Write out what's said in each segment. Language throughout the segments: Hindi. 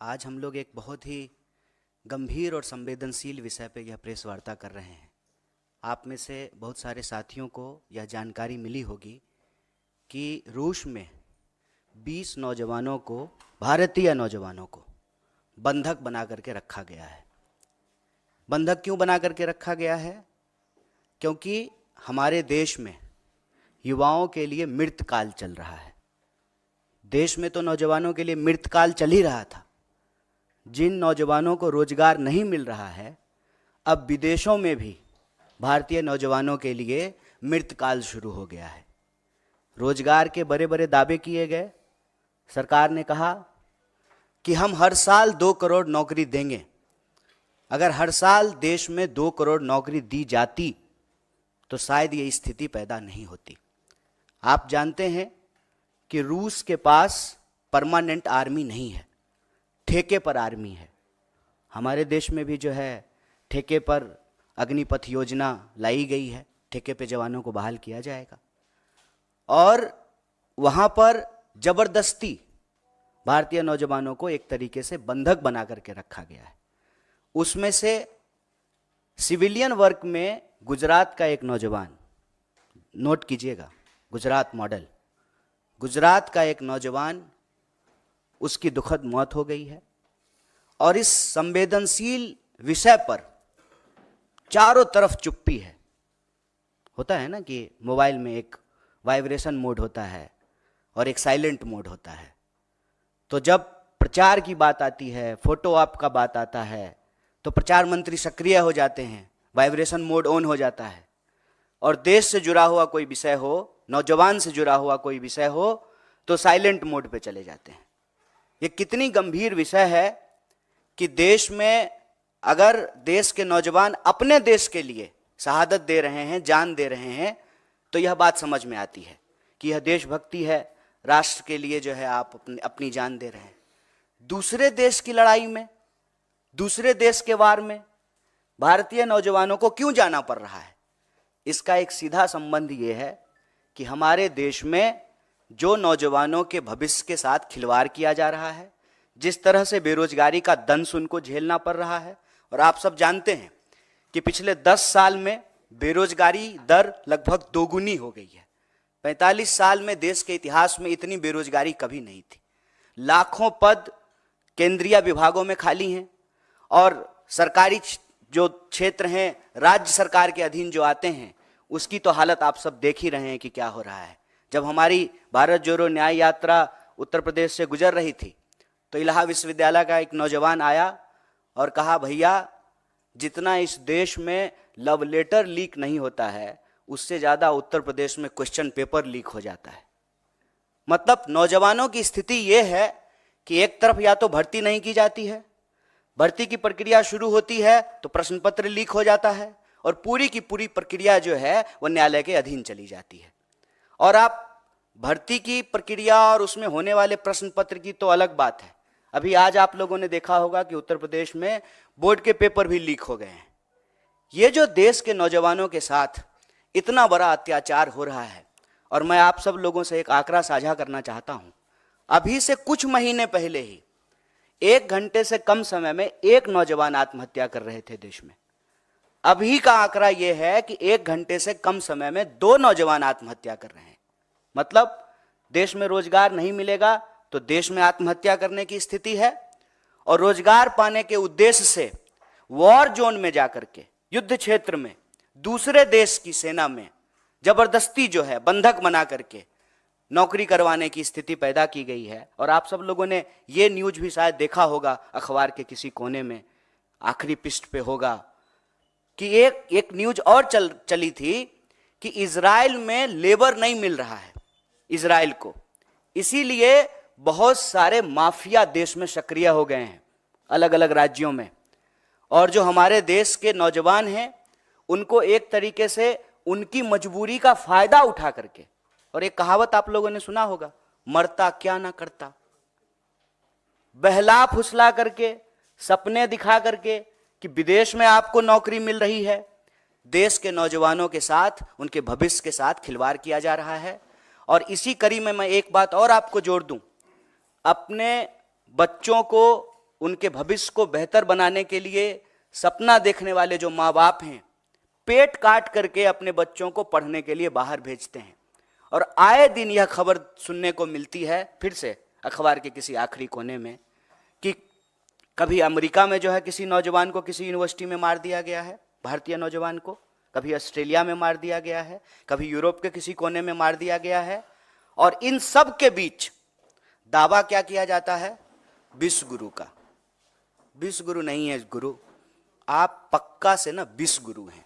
आज हम लोग एक बहुत ही गंभीर और संवेदनशील विषय पे यह प्रेस वार्ता कर रहे हैं। आप में से बहुत सारे साथियों को यह जानकारी मिली होगी कि रूस में 20 नौजवानों को, भारतीय नौजवानों को बंधक बना करके रखा गया है। बंधक क्यों बना करके रखा गया है? क्योंकि हमारे देश में युवाओं के लिए मृतकाल चल रहा है। देश में तो नौजवानों के लिए मृतकाल चल ही रहा था। जिन नौजवानों को रोजगार नहीं मिल रहा है, अब विदेशों में भी भारतीय नौजवानों के लिए मृतकाल शुरू हो गया है। रोजगार के बड़े बड़े दावे किए गए। सरकार ने कहा कि हम हर साल 2 करोड़ नौकरी देंगे। अगर हर साल देश में 2 करोड़ नौकरी दी जाती तो शायद ये स्थिति पैदा नहीं होती। आप जानते हैं कि रूस के पास परमानेंट आर्मी नहीं है, ठेके पर आर्मी है। हमारे देश में भी जो है ठेके पर अग्निपथ योजना लाई गई है, ठेके पे जवानों को बहाल किया जाएगा और वहाँ पर जबरदस्ती भारतीय नौजवानों को एक तरीके से बंधक बना करके रखा गया है। उसमें से सिविलियन वर्क में गुजरात का एक नौजवान, नोट कीजिएगा, गुजरात मॉडल, गुजरात का एक नौजवान, उसकी दुखद मौत हो गई है। और इस संवेदनशील विषय पर चारों तरफ चुप्पी है। होता है ना कि मोबाइल में एक वाइब्रेशन मोड होता है और एक साइलेंट मोड होता है। तो जब प्रचार की बात आती है, फोटो ऑप का बात आता है, तो प्रचार मंत्री सक्रिय हो जाते हैं, वाइब्रेशन मोड ऑन हो जाता है। और देश से जुड़ा हुआ कोई विषय हो, नौजवान से जुड़ा हुआ कोई विषय हो, तो साइलेंट मोड पे चले जाते हैं। ये कितनी गंभीर विषय है कि देश में अगर देश के नौजवान अपने देश के लिए शहादत दे रहे हैं, जान दे रहे हैं, तो यह बात समझ में आती है कि यह देशभक्ति है। राष्ट्र के लिए जो है आप अपनी जान दे रहे हैं। दूसरे देश की लड़ाई में, दूसरे देश के वार में भारतीय नौजवानों को क्यों जाना पड़ रहा है? इसका एक सीधा संबंध ये है कि हमारे देश में जो नौजवानों के भविष्य के साथ खिलवाड़ किया जा रहा है, जिस तरह से बेरोजगारी का दंश उनको झेलना पड़ रहा है। और आप सब जानते हैं कि पिछले 10 साल में बेरोजगारी दर लगभग दोगुनी हो गई है। 45 साल में देश के इतिहास में इतनी बेरोजगारी कभी नहीं थी। लाखों पद केंद्रीय विभागों में खाली हैं और सरकारी जो क्षेत्र हैं, राज्य सरकार के अधीन जो आते हैं, उसकी तो हालत आप सब देख ही रहे हैं कि क्या हो रहा है। जब हमारी भारत जोड़ो न्याय यात्रा उत्तर प्रदेश से गुजर रही थी, तो इलाहा विश्वविद्यालय का एक नौजवान आया और कहा, भैया जितना इस देश में लव लेटर लीक नहीं होता है, उससे ज़्यादा उत्तर प्रदेश में क्वेश्चन पेपर लीक हो जाता है। मतलब नौजवानों की स्थिति ये है कि एक तरफ या तो भर्ती नहीं की जाती है, भर्ती की प्रक्रिया शुरू होती है तो प्रश्न पत्र लीक हो जाता है और पूरी की पूरी प्रक्रिया जो है वो न्यायालय के अधीन चली जाती है। और आप भर्ती की प्रक्रिया और उसमें होने वाले प्रश्न पत्र की तो अलग बात है। अभी आज आप लोगों ने देखा होगा कि उत्तर प्रदेश में बोर्ड के पेपर भी लीक हो गए हैं। ये जो देश के नौजवानों के साथ इतना बड़ा अत्याचार हो रहा है, और मैं आप सब लोगों से एक आंकड़ा साझा करना चाहता हूं। अभी से कुछ महीने पहले ही 1 घंटे से कम समय में 1 नौजवान आत्महत्या कर रहे थे देश में। अभी का आंकड़ा यह है कि 1 घंटे से कम समय में 2 नौजवान आत्महत्या कर रहे हैं। मतलब देश में रोजगार नहीं मिलेगा तो देश में आत्महत्या करने की स्थिति है। और रोजगार पाने के उद्देश्य से वॉर जोन में जाकर के, युद्ध क्षेत्र में, दूसरे देश की सेना में जबरदस्ती जो है बंधक बना करके नौकरी करवाने की स्थिति पैदा की गई है। और आप सब लोगों ने ये न्यूज भी शायद देखा होगा, अखबार के किसी कोने में आखिरी पृष्ठ पे होगा कि एक न्यूज और चली थी कि इजराइल में लेबर नहीं मिल रहा है इजराइल को, इसीलिए बहुत सारे माफिया देश में सक्रिय हो गए हैं अलग अलग राज्यों में। और जो हमारे देश के नौजवान हैं उनको एक तरीके से उनकी मजबूरी का फायदा उठा करके, और एक कहावत आप लोगों ने सुना होगा, मरता क्या ना करता, बहला फुसला करके, सपने दिखा करके कि विदेश में आपको नौकरी मिल रही है, देश के नौजवानों के साथ, उनके भविष्य के साथ खिलवाड़ किया जा रहा है। और इसी कड़ी में मैं एक बात और आपको जोड़ दूं, अपने बच्चों को उनके भविष्य को बेहतर बनाने के लिए सपना देखने वाले जो माँ बाप हैं, पेट काट करके अपने बच्चों को पढ़ने के लिए बाहर भेजते हैं। और आए दिन यह खबर सुनने को मिलती है, फिर से अखबार के किसी आखिरी कोने में, कि कभी अमेरिका में जो है किसी नौजवान को किसी यूनिवर्सिटी में मार दिया गया है, भारतीय नौजवान को, कभी ऑस्ट्रेलिया में मार दिया गया है, कभी यूरोप के किसी कोने में मार दिया गया है। और इन सब के बीच दावा क्या किया जाता है? विश्व गुरु का। विश्व गुरु नहीं है गुरु, आप पक्का से ना विश्व गुरु हैं,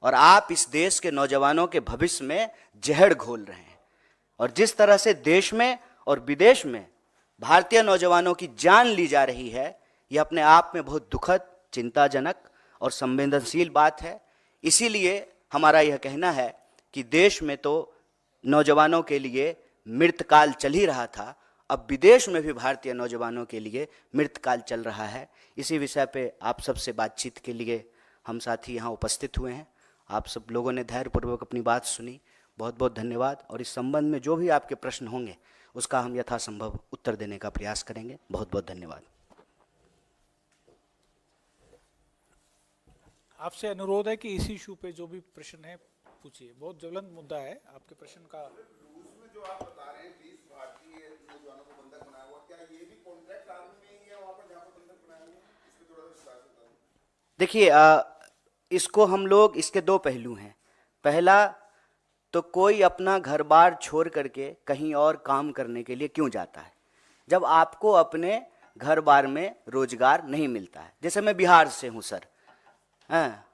और आप इस देश के नौजवानों के भविष्य में जहर घोल रहे हैं। और जिस तरह से देश में और विदेश में भारतीय नौजवानों की जान ली जा रही है, यह अपने आप में बहुत दुखद, चिंताजनक और संवेदनशील बात है। इसीलिए हमारा यह कहना है कि देश में तो नौजवानों के लिए मृतकाल चल ही रहा था, अब विदेश में भी भारतीय नौजवानों के लिए मृतकाल चल रहा है। इसी विषय पे आप सबसे बातचीत के लिए हम साथी यहाँ उपस्थित हुए हैं। आप सब लोगों ने धैर्यपूर्वक अपनी बात सुनी, बहुत बहुत धन्यवाद। और इस संबंध में जो भी आपके प्रश्न होंगे उसका हम यथासंभव उत्तर देने का प्रयास करेंगे। बहुत बहुत धन्यवाद। आपसे अनुरोध है कि इसी इशू पे जो भी प्रश्न है पूछिए, बहुत ज्वलंत मुद्दा है आपके प्रश्न का। उसमें जो आप बता रहे हैं 20 भारतीय नौजवानों को बंधक बनाया हुआ, क्या ये भी कॉन्ट्रैक्ट आर्मी में ही है वहाँ पर जहाँ पर बंधक बनाया हुआ? इसमें थोड़ा सा विस्तार से बताइए। देखिए, इसको हम लोग, इसके दो पहलू हैं। पहला तो कोई अपना घर बार छोड़ करके कहीं और काम करने के लिए क्यों जाता है, जब आपको अपने घर बार में रोजगार नहीं मिलता है। जैसे मैं बिहार से हूँ सर,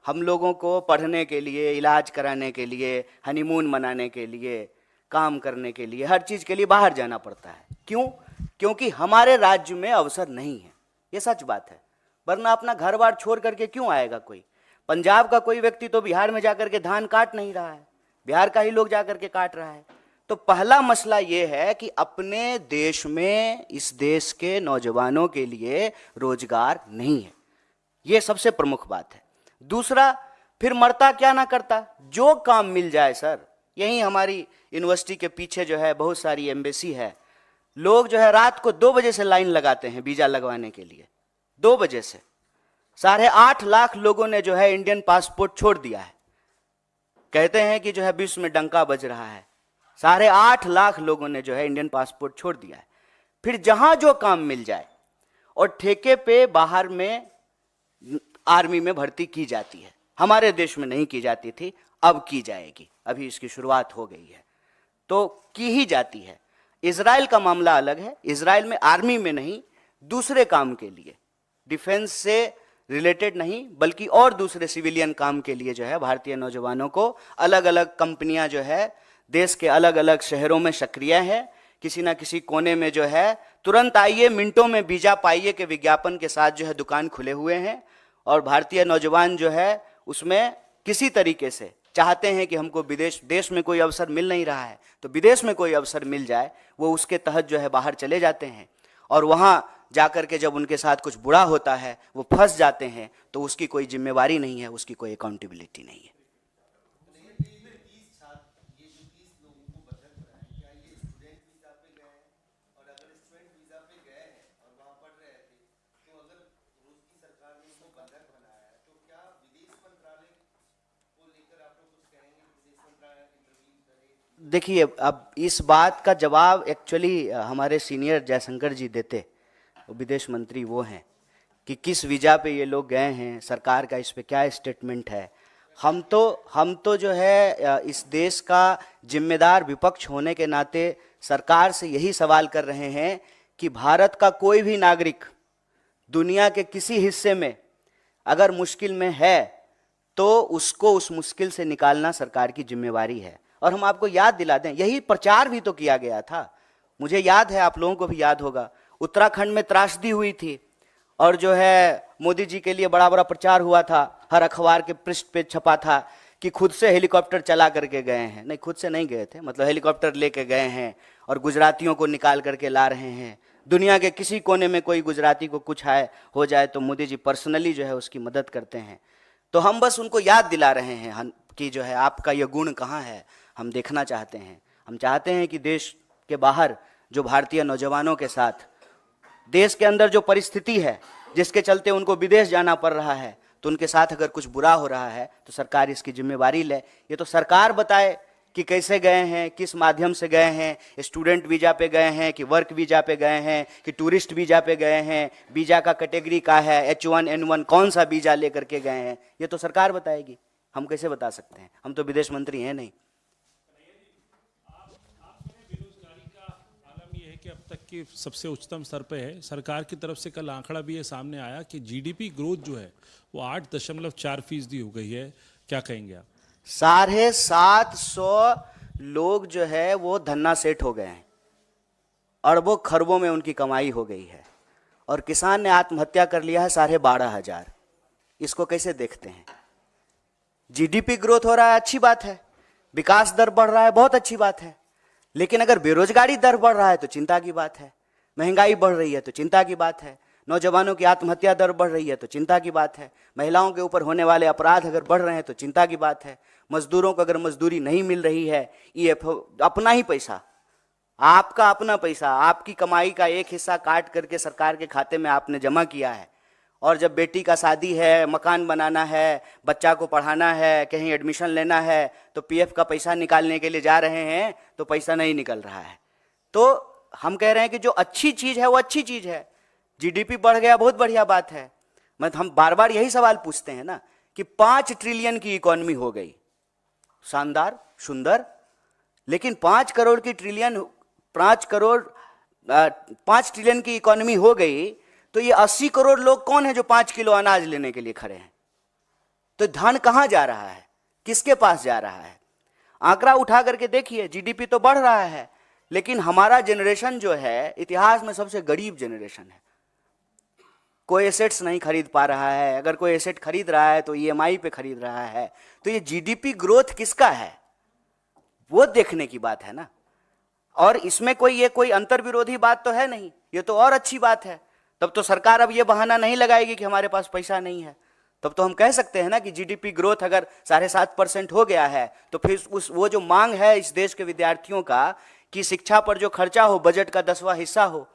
हम लोगों को पढ़ने के लिए, इलाज कराने के लिए, हनीमून मनाने के लिए, काम करने के लिए, हर चीज़ के लिए बाहर जाना पड़ता है। क्यों? क्योंकि हमारे राज्य में अवसर नहीं है, ये सच बात है। वरना अपना घर बार छोड़ करके क्यों आएगा कोई? पंजाब का कोई व्यक्ति तो बिहार में जाकर के धान काट नहीं रहा है, बिहार का ही लोग जाकर के काट रहा है। तो पहला मसला ये है कि अपने देश में इस देश के नौजवानों के लिए रोजगार नहीं है, ये सबसे प्रमुख बात है। दूसरा, फिर मरता क्या ना करता, जो काम मिल जाए सर। यही हमारी यूनिवर्सिटी के पीछे जो है बहुत सारी एम्बेसी है, लोग जो है रात को 2 बजे से लाइन लगाते हैं वीजा लगवाने के लिए। 2 बजे से 8.5 लाख लोगों ने जो है इंडियन पासपोर्ट छोड़ दिया है। कहते हैं कि जो है विश्व में डंका बज रहा है, 8.5 लाख लोगों ने जो है इंडियन पासपोर्ट छोड़ दिया है। फिर जहां जो काम मिल जाए, और ठेके पे बाहर में आर्मी में भर्ती की जाती है। हमारे देश में नहीं की जाती थी, अब की जाएगी, अभी इसकी शुरुआत हो गई है, तो की ही जाती है। इजराइल का मामला अलग है, इजराइल में आर्मी में नहीं, दूसरे काम के लिए, डिफेंस से रिलेटेड नहीं बल्कि और दूसरे सिविलियन काम के लिए जो है भारतीय नौजवानों को अलग अलग कंपनियां जो है देश के अलग अलग शहरों में सक्रिय है। किसी ना किसी कोने में जो है तुरंत आइए, मिनटों में वीजा पाइए के विज्ञापन के साथ जो है दुकान खुले हुए हैं। और भारतीय नौजवान जो है उसमें किसी तरीके से चाहते हैं कि हमको देश में कोई अवसर मिल नहीं रहा है तो विदेश में कोई अवसर मिल जाए, वो उसके तहत जो है बाहर चले जाते हैं। और वहाँ जाकर के जब उनके साथ कुछ बुरा होता है, वो फंस जाते हैं, तो उसकी कोई जिम्मेवारी नहीं है, उसकी कोई अकाउंटेबिलिटी नहीं है। देखिए, अब इस बात का जवाब एक्चुअली हमारे सीनियर जयशंकर जी देते, विदेश मंत्री वो हैं, कि किस वीज़ा पे ये लोग गए हैं, सरकार का इस पे क्या स्टेटमेंट है। हम तो जो है इस देश का जिम्मेदार विपक्ष होने के नाते सरकार से यही सवाल कर रहे हैं कि भारत का कोई भी नागरिक दुनिया के किसी हिस्से में अगर मुश्किल में है तो उसको उस मुश्किल से निकालना सरकार की जिम्मेवारी है। और हम आपको याद दिला दें, यही प्रचार भी तो किया गया था। मुझे याद है, आप लोगों को भी याद होगा, उत्तराखंड में त्रासदी हुई थी और जो है मोदी जी के लिए बड़ा बड़ा प्रचार हुआ था, हर अखबार के पृष्ठ पे छपा था कि खुद से हेलीकॉप्टर चला करके गए हैं। नहीं, खुद से नहीं गए थे, मतलब हेलीकॉप्टर लेके गए हैं और गुजरातियों को निकाल करके ला रहे हैं। दुनिया के किसी कोने में कोई गुजराती को कुछ हो जाए तो मोदी जी पर्सनली जो है उसकी मदद करते हैं। तो हम बस उनको याद दिला रहे हैं कि जो है आपका यह गुण कहाँ है, हम देखना चाहते हैं। हम चाहते हैं कि देश के बाहर जो भारतीय नौजवानों के साथ देश के अंदर जो परिस्थिति है जिसके चलते उनको विदेश जाना पड़ रहा है, तो उनके साथ अगर कुछ बुरा हो रहा है तो सरकार इसकी जिम्मेवारी ले। ये तो सरकार बताए कि कैसे गए हैं, किस माध्यम से गए हैं, स्टूडेंट वीजा पे गए हैं कि वर्क वीजा पे गए हैं कि टूरिस्ट वीजा पे गए हैं, वीजा का कैटेगरी का है, H1N1 कौन सा वीजा लेकर के गए हैं, ये तो सरकार बताएगी। हम कैसे बता सकते हैं? हम तो विदेश मंत्री हैं नहीं। बेरोजगारी का आलम यह है कि अब तक की सबसे उच्चतम स्तर पे है। सरकार की तरफ से कल आंकड़ा भी ये सामने आया कि जीडीपी ग्रोथ जो है वो 8.4% हो गई है। क्या कहेंगे आप? 750 लोग जो है वो धन्ना सेठ हो गए हैं, अरबों खरबों में उनकी कमाई हो गई है, और किसान ने आत्महत्या कर लिया है 12,500। इसको कैसे देखते हैं? जीडीपी ग्रोथ हो रहा है, अच्छी बात है, विकास दर बढ़ रहा है, बहुत अच्छी बात है, लेकिन अगर बेरोजगारी दर बढ़ रहा है तो चिंता की बात है, महंगाई बढ़ रही है तो चिंता की बात है, नौजवानों की आत्महत्या दर बढ़ रही है तो चिंता की बात है, महिलाओं के ऊपर होने वाले अपराध अगर बढ़ रहे हैं तो चिंता की बात है, मजदूरों को अगर मजदूरी नहीं मिल रही है, ये अपना ही पैसा, आपका अपना पैसा, आपकी कमाई का एक हिस्सा काट करके सरकार के खाते में आपने जमा किया है, और जब बेटी का शादी है, मकान बनाना है, बच्चा को पढ़ाना है, कहीं एडमिशन लेना है, तो पीएफ का पैसा निकालने के लिए जा रहे हैं तो पैसा नहीं निकल रहा है। तो हम कह रहे हैं कि जो अच्छी चीज है वो अच्छी चीज है, जीडीपी बढ़ गया, बहुत बढ़िया बात है। हम बार बार यही सवाल पूछते हैं ना कि 5 ट्रिलियन की इकोनॉमी हो गई, शानदार, सुंदर, लेकिन 5 ट्रिलियन की इकोनॉमी हो गई तो ये 80 करोड़ लोग कौन है जो 5 किलो अनाज लेने के लिए खड़े हैं? तो धन कहां जा रहा है, किसके पास जा रहा है? आंकड़ा उठा करके देखिए, जीडीपी तो बढ़ रहा है, लेकिन हमारा जनरेशन जो है इतिहास में सबसे गरीब जनरेशन है। कोई एसेट्स नहीं खरीद पा रहा है, अगर कोई एसेट खरीद रहा है तो ईएमआई पे खरीद रहा है। तो ये जीडीपी ग्रोथ किसका है, वो देखने की बात है ना। और इसमें कोई अंतर विरोधी बात तो है नहीं, ये तो और अच्छी बात है। तब तो सरकार अब ये बहाना नहीं लगाएगी कि हमारे पास पैसा नहीं है। तब तो हम कह सकते हैं ना कि जीडीपी ग्रोथ अगर 7.5% हो गया है तो फिर वो जो मांग है इस देश के विद्यार्थियों का कि शिक्षा पर जो खर्चा हो बजट का 10वां हिस्सा हो,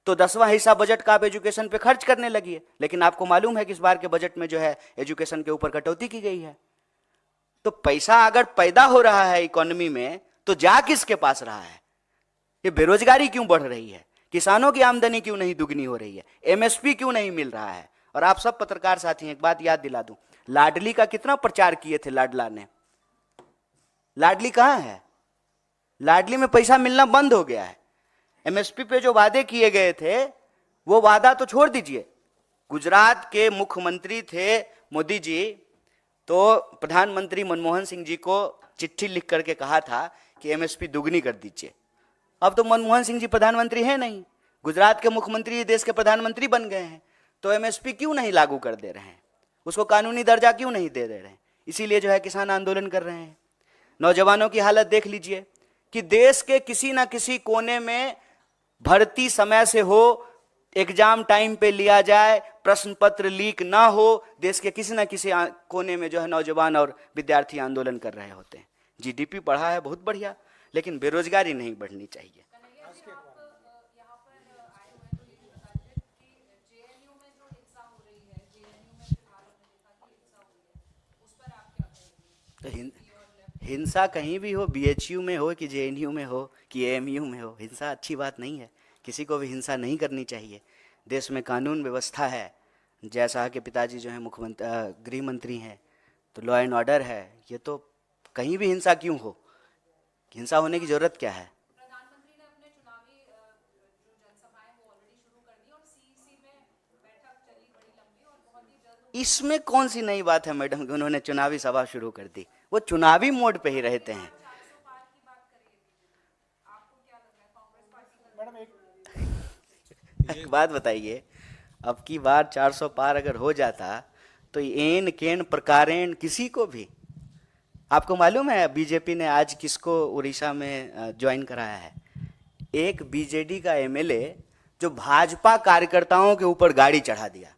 तो 10वां हिस्सा बजट का आप एजुकेशन पे खर्च करने लगिए। लेकिन आपको मालूम है कि इस बार के बजट में जो है एजुकेशन के ऊपर कटौती की गई है। तो पैसा अगर पैदा हो रहा है इकोनॉमी में तो जा किसके पास रहा है? ये बेरोजगारी क्यों बढ़ रही है, किसानों की आमदनी क्यों नहीं दुगनी हो रही है, एमएसपी क्यों नहीं मिल रहा है? और आप सब पत्रकार साथी एक बात याद दिला दूं, लाडली का कितना प्रचार किए थे लाडला ने, लाडली कहां है? लाडली में पैसा मिलना बंद हो गया है। एमएसपी पे जो वादे किए गए थे वो वादा तो छोड़ दीजिए। गुजरात के मुख्यमंत्री थे मोदी जी, तो प्रधानमंत्री मनमोहन सिंह जी को चिट्ठी लिख करके कहा था कि एमएसपी दुगनी कर दीजिए। अब तो मनमोहन सिंह जी प्रधानमंत्री हैं नहीं, गुजरात के मुख्यमंत्री देश के प्रधानमंत्री बन गए हैं, तो एमएसपी क्यों नहीं लागू कर दे रहे हैं, उसको कानूनी दर्जा क्यों नहीं दे रहे हैं? इसीलिए जो है किसान आंदोलन कर रहे हैं। नौजवानों की हालत देख लीजिए कि देश के किसी ना किसी कोने में भर्ती समय से हो, एग्जाम टाइम पे लिया जाए, प्रश्न पत्र लीक ना हो, देश के किसी ना किसी कोने में जो है नौजवान और विद्यार्थी आंदोलन कर रहे होते हैं। जीडीपी बढ़ा है, बहुत बढ़िया, लेकिन बेरोजगारी नहीं बढ़नी चाहिए। तो हिंसा कहीं भी हो, बीएचयू में हो कि जेएनयू में हो कि एएमयू में हो, हिंसा अच्छी बात नहीं है, किसी को भी हिंसा नहीं करनी चाहिए। देश में कानून व्यवस्था है, जैसा कि पिताजी जो है मुख्यमंत्री गृह मंत्री हैं, तो लॉ एंड ऑर्डर है। ये तो कहीं भी हिंसा क्यों हो, हिंसा होने की जरूरत क्या है? प्रधानमंत्री ने अपने चुनावी जो जनसभाएं वो ऑलरेडी शुरू कर दी और सीईसी में बैठक चली बड़ी लंबी और बहुत ही जल्द। इसमें कौन सी नई बात है मैडम कि उन्होंने चुनावी सभा शुरू कर दी? वो चुनावी मोड पे ही रहते हैं। एक बात बताइए, अब की बार 400 पार अगर हो जाता तो एन केन प्रकारेण किसी को भी, आपको मालूम है बीजेपी ने आज किसको उड़ीसा में ज्वाइन कराया है? एक बीजेडी का एमएलए जो भाजपा कार्यकर्ताओं के ऊपर गाड़ी चढ़ा दिया।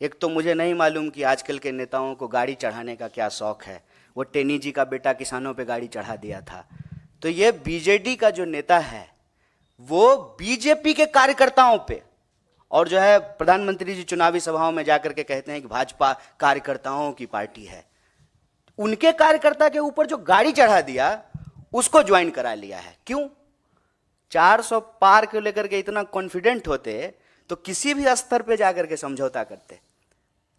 एक तो मुझे नहीं मालूम कि आजकल के नेताओं को गाड़ी चढ़ाने का क्या शौक है। वो टेनी जी का बेटा किसानों पे गाड़ी चढ़ा दिया था। तो ये बीजेडी का जो नेता है वो बीजेपी के कार्यकर्ताओं पे और जो है प्रधानमंत्री जी चुनावी सभाओं में जाकर के कहते हैं कि भाजपा कार्यकर्ताओं की पार्टी है। उनके कार्यकर्ता के ऊपर जो गाड़ी चढ़ा दिया उसको ज्वाइन करा लिया है। क्यों? 400 पार को लेकर के इतना कॉन्फिडेंट होते तो किसी भी स्तर पे जाकर के समझौता करते।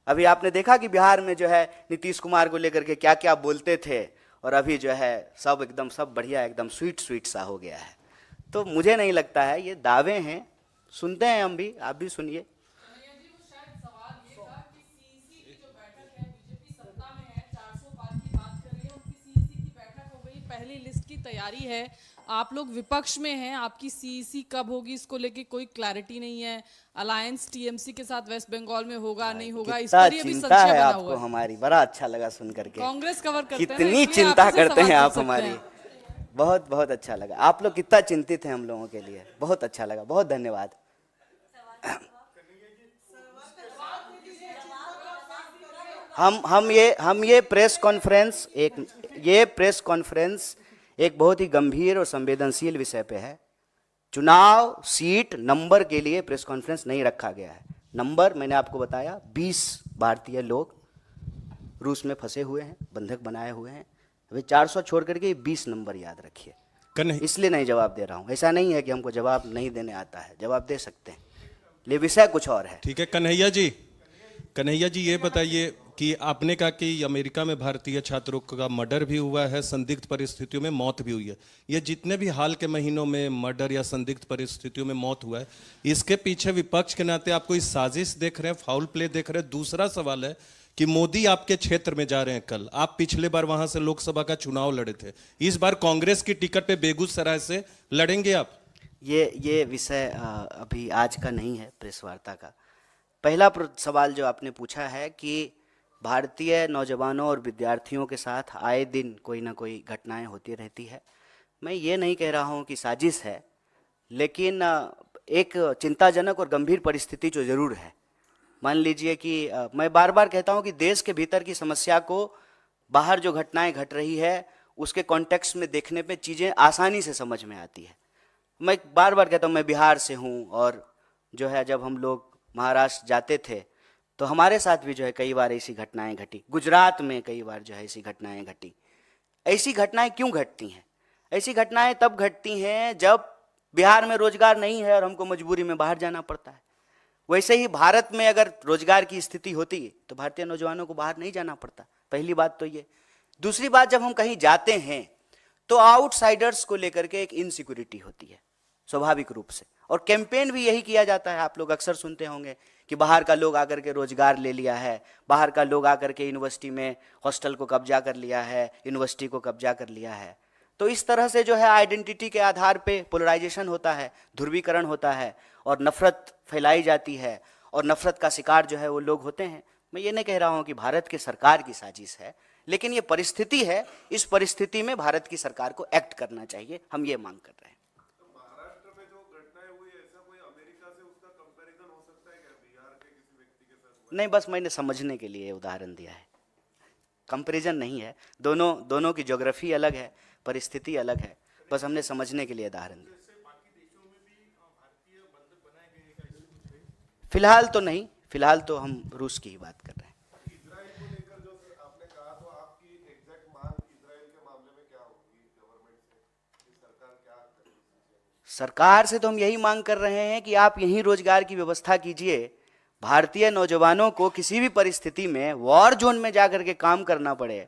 अभी आपने देखा कि बिहार में जो है नीतीश कुमार को लेकर के क्या क्या बोलते थे, और अभी जो है सब एकदम सब बढ़िया एकदम स्वीट स्वीट सा हो गया है। तो मुझे नहीं लगता है, ये दावे हैं, सुनते हैं हम भी, आप भी सुनिए। पहली लिस्ट की तैयारी है, आप लोग विपक्ष में हैं, आपकी सीईसी कब होगी इसको लेके कोई क्लैरिटी नहीं है। अलायंस टीएमसी के साथ वेस्ट बंगाल में होगा नहीं होगा, इस पर ये भी चिंता संशय है बना आपको हुआ है। हमारी, बड़ा अच्छा लगा सुन करके। कांग्रेस कवर करते हैं ना, कितनी इसलिए चिंता आपसे करते सवाल हैं कर आप सकते हमारी, हैं। बहुत बहुत अच्छा लगा। आप लोग कितना चिंतित हैं हम लोगों के लिए, बहुत अच्छा लगा, बहुत धन्यवाद। हम ये प्रेस कॉन्फ्रेंस एक बहुत ही गंभीर और संवेदनशील विषय पे है। चुनाव सीट नंबर के लिए प्रेस कॉन्फ्रेंस नहीं रखा गया है। नंबर मैंने आपको बताया, 20 भारतीय लोग रूस में फंसे हुए हैं, बंधक बनाए हुए हैं। अभी 400 छोड़ करके 20 नंबर याद रखिए। इसलिए नहीं जवाब दे रहा हूँ, ऐसा नहीं है कि हमको जवाब नहीं देने आता है, जवाब दे सकते हैं, ले विषय कुछ और है। ठीक है कन्हैया जी ये बताइए कि आपने कहा कि अमेरिका में भारतीय छात्रों का मर्डर भी हुआ है, संदिग्ध परिस्थितियों में मौत भी हुई है। ये जितने भी हाल के महीनों में मर्डर या संदिग्ध परिस्थितियों में मौत हुआ है, इसके पीछे विपक्ष के नाते आप कोई साजिश देख रहे हैं, फाउल प्ले देख रहे हैं? दूसरा सवाल है कि मोदी आपके क्षेत्र में जा रहे हैं कल, आप पिछले बार वहां से लोकसभा का चुनाव लड़े थे, इस बार कांग्रेस की टिकट पे बेगूसराय से लड़ेंगे आप? ये विषय अभी आज का नहीं है प्रेस वार्ता का। पहला सवाल जो आपने पूछा है कि भारतीय नौजवानों और विद्यार्थियों के साथ आए दिन कोई ना कोई घटनाएं होती रहती है। मैं ये नहीं कह रहा हूं कि साजिश है, लेकिन एक चिंताजनक और गंभीर परिस्थिति जो ज़रूर है। मान लीजिए कि मैं बार बार कहता हूं कि देश के भीतर की समस्या को बाहर जो घटनाएं घट रही है उसके कॉन्टेक्स्ट में देखने पे चीज़ें आसानी से समझ में आती है। मैं बार बार कहता हूं, मैं बिहार से हूं, और जो है जब हम लोग महाराष्ट्र जाते थे तो हमारे साथ भी जो है कई बार ऐसी घटनाएं घटी। गुजरात में कई बार जो है ऐसी घटनाएं घटी। ऐसी घटनाएं क्यों घटती हैं? ऐसी घटनाएं तब घटती हैं जब बिहार में रोजगार नहीं है और हमको मजबूरी में बाहर जाना पड़ता है। वैसे ही भारत में अगर रोजगार की स्थिति होती तो भारतीय नौजवानों को बाहर नहीं जाना पड़ता। पहली बात तो ये। दूसरी बात, जब हम कहीं जाते हैं तो आउटसाइडर्स को लेकर के एक इनसिक्योरिटी होती है स्वाभाविक रूप से, और कैंपेन भी यही किया जाता है। आप लोग अक्सर सुनते होंगे कि बाहर का लोग आकर के रोजगार ले लिया है, बाहर का लोग आकर के यूनिवर्सिटी में हॉस्टल को कब्जा कर लिया है, यूनिवर्सिटी को कब्जा कर लिया है। तो इस तरह से जो है आइडेंटिटी के आधार पे पोलराइजेशन होता है, ध्रुवीकरण होता है, और नफरत फैलाई जाती है, और नफरत का शिकार जो है वो लोग होते हैं। मैं ये नहीं कह रहा हूँ कि भारत की सरकार की साजिश है, लेकिन ये परिस्थिति है। इस परिस्थिति में भारत की सरकार को एक्ट करना चाहिए, हम ये मांग कर रहे हैं। महाराष्ट्र में जो घटनाएं हुई, ऐसा कोई अमेरिका से उसका कंपैरिजन हो सकता है क्या बिहार के किसी व्यक्ति के साथ? नहीं, बस मैंने समझने के लिए उदाहरण दिया है, कंपैरिजन नहीं है। दोनों की ज्योग्राफी अलग है, परिस्थिति अलग है, बस हमने समझने के लिए उदाहरण दिया। फिलहाल तो नहीं, फिलहाल तो हम रूस की ही बात कर रहे हैं। इजराइल को लेकर जो आपने कहा, तो आपकी एग्जैक्ट मांग इजराइल के मामले में क्या होगी गवर्नमेंट से, कि सरकार क्या करेगी? सरकार से तो हम यही मांग कर रहे हैं कि आप यहीं रोजगार की व्यवस्था कीजिए। भारतीय नौजवानों को किसी भी परिस्थिति में वॉर जोन में जाकर के काम करना पड़े,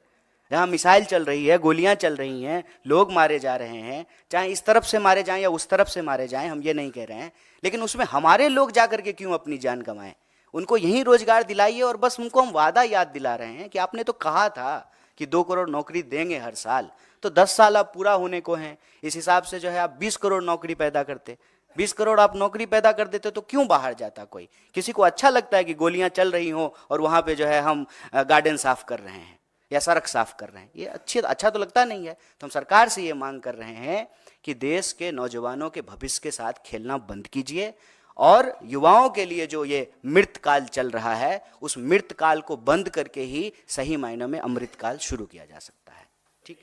जहाँ मिसाइल चल रही है, गोलियां चल रही हैं, लोग मारे जा रहे हैं, चाहे इस तरफ से मारे जाएं या उस तरफ से मारे जाएं, हम ये नहीं कह रहे हैं, लेकिन उसमें हमारे लोग जाकर के क्यों अपनी जान गंवाएं? उनको यहीं रोजगार दिलाइए। और बस उनको हम वादा याद दिला रहे हैं कि आपने तो कहा था कि 2 करोड़ नौकरी देंगे हर साल, तो 10 साल अब पूरा होने को हैं। इस हिसाब से जो है आप 20 करोड़ नौकरी पैदा करते, 20 करोड़ आप नौकरी पैदा कर देते तो क्यों बाहर जाता कोई? किसी को अच्छा लगता है कि गोलियां चल रही हों और वहाँ पे जो है हम गार्डन साफ कर रहे हैं या सड़क साफ कर रहे हैं? ये अच्छा तो लगता नहीं है। तो हम सरकार से ये मांग कर रहे हैं कि देश के नौजवानों के भविष्य के साथ खेलना बंद कीजिए, और युवाओं के लिए जो ये मृत काल चल रहा है, उस मृत काल को बंद करके ही सही मायनों में अमृत काल शुरू किया जा सकता है। ठीक,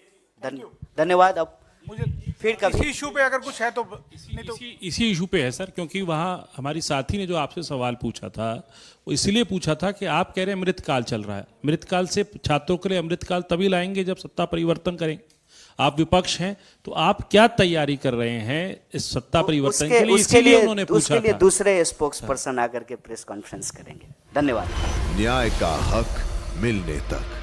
धन्यवाद। अब मुझे फिर कभी इसी इशू पे अगर कुछ है तो नहीं तो इसी इशू पे है सर, क्योंकि वहाँ हमारी साथी ने जो आपसे सवाल पूछा था वो इसलिए पूछा था कि आप कह रहे हैं अमृतकाल चल रहा है, अमृतकाल से छात्रों के लिए अमृतकाल तभी लाएंगे जब सत्ता परिवर्तन करेंगे। आप विपक्ष हैं तो आप क्या तैयारी कर रहे हैं इस सत्ता परिवर्तन के लिए, इसीलिए उन्होंने पूछा उसके लिए था। दूसरे स्पोक्स पर्सन आकर के प्रेस कॉन्फ्रेंस करेंगे। धन्यवाद। न्याय का हक मिलने तक।